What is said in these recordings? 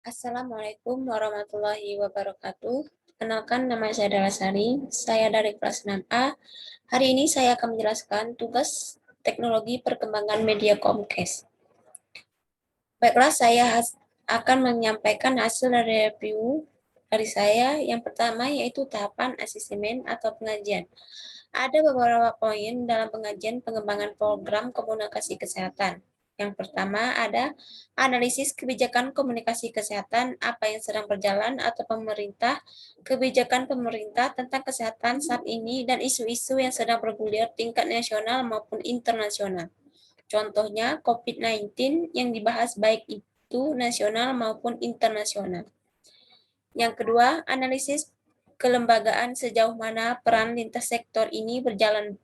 Assalamualaikum warahmatullahi wabarakatuh. Kenalkan, nama saya Dara Sari. Saya dari kelas 6A. Hari ini saya akan menjelaskan tugas teknologi perkembangan media Comcast. Baiklah, saya akan menyampaikan hasil dari review dari saya. Yang pertama yaitu tahapan asesmen atau pengajian. Ada beberapa poin dalam pengajian pengembangan program komunikasi kesehatan. Yang pertama ada analisis kebijakan komunikasi kesehatan, apa yang sedang berjalan atau kebijakan pemerintah tentang kesehatan saat ini dan isu-isu yang sedang bergulir tingkat nasional maupun internasional. Contohnya COVID-19 yang dibahas baik itu nasional maupun internasional. Yang kedua, analisis kelembagaan sejauh mana peran lintas sektor ini berjalan,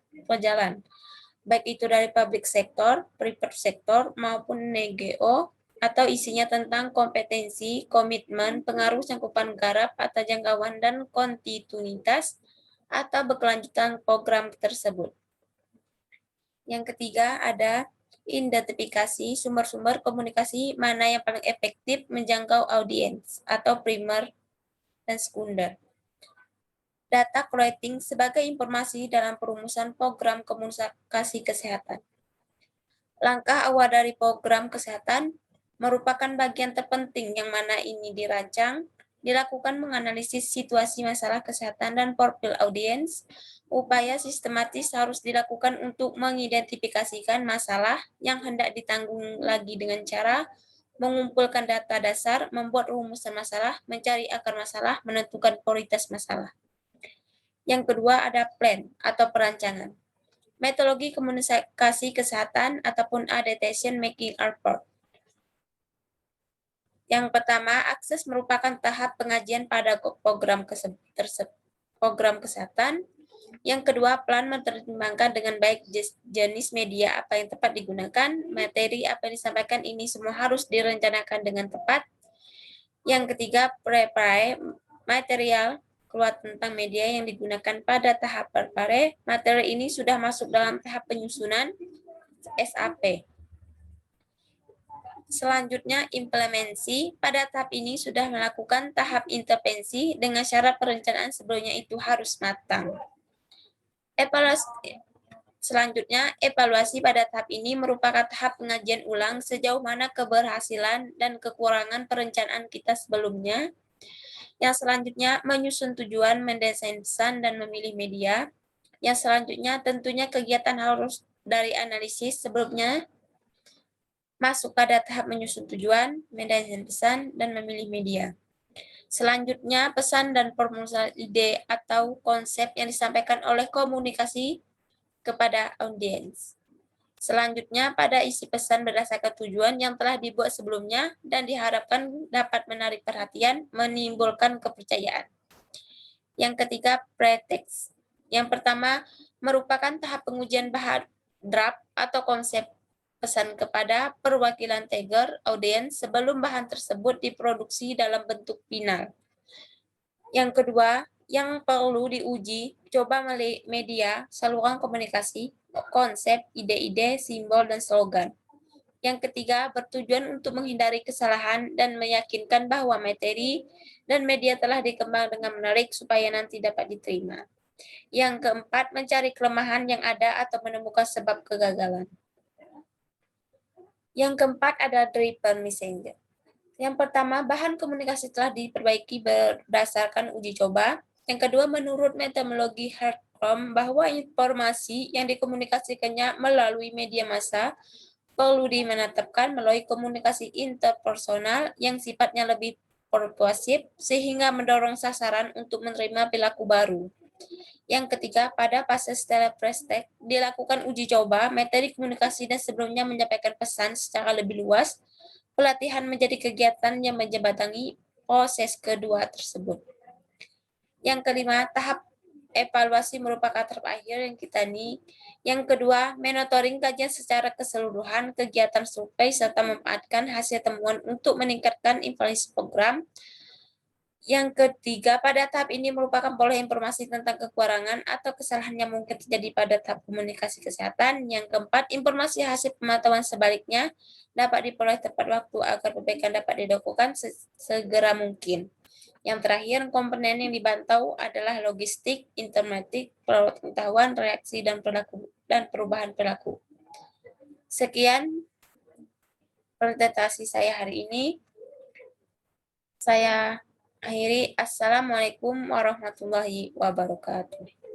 baik itu dari public sector, private sector, maupun NGO, atau isinya tentang kompetensi, komitmen, pengaruh cakupan garap atau jangkauan dan kontinuitas atau berkelanjutan program tersebut. Yang ketiga ada identifikasi sumber-sumber komunikasi mana yang paling efektif menjangkau audiens atau primer dan sekunder. Data collecting sebagai informasi dalam perumusan program komunikasi kesehatan. Langkah awal dari program kesehatan merupakan bagian terpenting yang mana ini dirancang, dilakukan menganalisis situasi masalah kesehatan dan profil audiens. Upaya sistematis harus dilakukan untuk mengidentifikasikan masalah yang hendak ditanggung lagi dengan cara mengumpulkan data dasar, membuat rumusan masalah, mencari akar masalah, menentukan prioritas masalah. Yang kedua ada plan atau perancangan. Metodologi komunikasi kesehatan ataupun adaptation making effort. Yang pertama, akses merupakan tahap pengajian pada program kesehatan. Yang kedua, plan mempertimbangkan dengan baik jenis media apa yang tepat digunakan, materi apa yang disampaikan ini semua harus direncanakan dengan tepat. Yang ketiga, prepare material keluar tentang media yang digunakan pada tahap prepare. Materi ini sudah masuk dalam tahap penyusunan SAP. Selanjutnya, implementasi. Pada tahap ini sudah melakukan tahap intervensi dengan syarat perencanaan sebelumnya itu harus matang. Selanjutnya, evaluasi pada tahap ini merupakan tahap pengajian ulang sejauh mana keberhasilan dan kekurangan perencanaan kita sebelumnya. Yang selanjutnya, menyusun tujuan, mendesain pesan, dan memilih media. Yang selanjutnya, tentunya kegiatan harus dari analisis sebelumnya, masuk pada tahap menyusun tujuan, mendesain pesan, dan memilih media. Selanjutnya, pesan dan formulasi ide atau konsep yang disampaikan oleh komunikasi kepada audiens. Selanjutnya, pada isi pesan berdasarkan tujuan yang telah dibuat sebelumnya dan diharapkan dapat menarik perhatian, menimbulkan kepercayaan. Yang ketiga, pretext. Yang pertama, merupakan tahap pengujian bahan draft atau konsep pesan kepada perwakilan target audiens sebelum bahan tersebut diproduksi dalam bentuk final. Yang kedua, yang perlu diuji, coba media, saluran komunikasi, konsep, ide-ide, simbol, dan slogan. Yang ketiga, bertujuan untuk menghindari kesalahan dan meyakinkan bahwa materi dan media telah dikembang dengan menarik supaya nanti dapat diterima. Yang keempat, mencari kelemahan yang ada atau menemukan sebab kegagalan. Yang keempat ada driven messenger. Yang pertama, bahan komunikasi telah diperbaiki berdasarkan uji coba. Yang kedua, menurut metodologi Hartcom bahwa informasi yang dikomunikasikannya melalui media massa perlu dimenetapkan melalui komunikasi interpersonal yang sifatnya lebih persuasif sehingga mendorong sasaran untuk menerima perilaku baru. Yang ketiga, pada fase setelah prestek dilakukan uji coba materi komunikasi dan sebelumnya menyampaikan pesan secara lebih luas. Pelatihan menjadi kegiatan yang menjembatani proses kedua tersebut. Yang kelima, tahap evaluasi merupakan tahap akhir yang kita ini. Yang kedua, monitoring kajian secara keseluruhan kegiatan survei serta memanfaatkan hasil temuan untuk meningkatkan evaluasi program. Yang ketiga, pada tahap ini merupakan pola informasi tentang kekurangan atau kesalahan yang mungkin terjadi pada tahap komunikasi kesehatan. Yang keempat, informasi hasil pemantauan sebaliknya dapat diperoleh tepat waktu agar perbaikan dapat dilakukan segera mungkin. Yang terakhir, komponen yang dibantau adalah logistik, informatik, pengetahuan, reaksi, dan perubahan perilaku. Sekian presentasi saya hari ini. Saya akhiri. Assalamualaikum warahmatullahi wabarakatuh.